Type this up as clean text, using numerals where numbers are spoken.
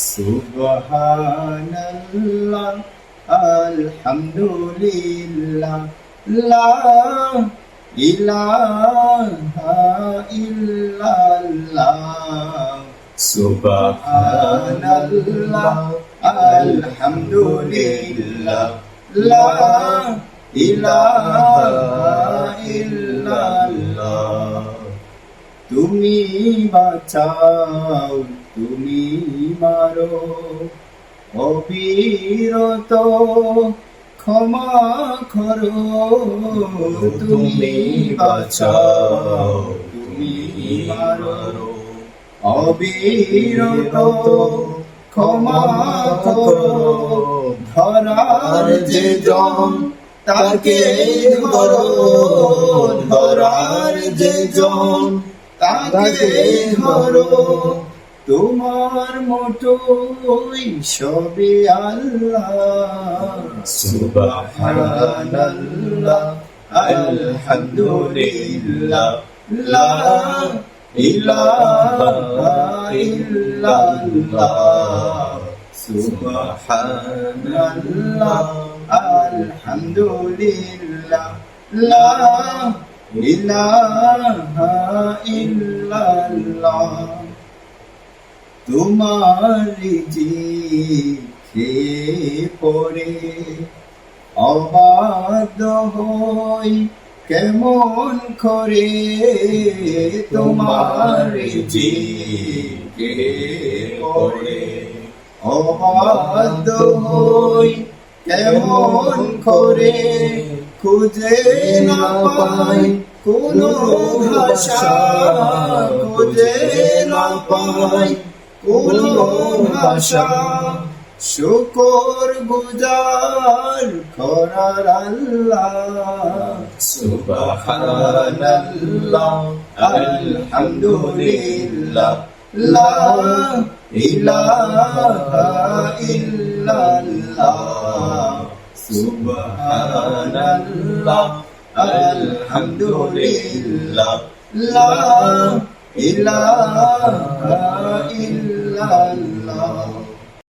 সুবহানাল্লাহ আলহামদুলিল্লাহ লা ইলাহা ইল্লাল্লাহ সুবহানাল্লাহ আলহামদুলিল্লাহ লা ইলাহা ইল্লাল্লাহ তুমি বাঁচাও তুমি মারো অবিরত ক্ষমা করো তুমি বাঁচাও তুমি মারো অবিরত ক্ষমা করো ধরার যে জন তাকে ধরো ধরার যে জন তাকে ধরো তোমার মোটই সবই আল্লাহ সুবহানাল্লাহ আলহামদুলিল্লাহ লা ইলাহা ইল্লাল্লাহ সুবহানাল্লাহ আলহামদুলিল্লাহ লা ইলাহা ইল্লাল্লাহ তোমার জিখে পড়ে অবাধ্য হই কেমন করে তোমার জিখে পড়ে অবাধ্য হই কেমন করে খুঁজে না পাই কোনো ভাষা খুঁজে না পাই কোনো ভাষা শুকর গুজার করার আল্লাহ সুবহানাল্লাহ আলহামদুলিল্লাহ লা ইলাহা ইল্লাল্লাহ সুবহানাল্লাহ আলহামদুলিল্লাহ লা ইলাহা ইল্লাল্লাহ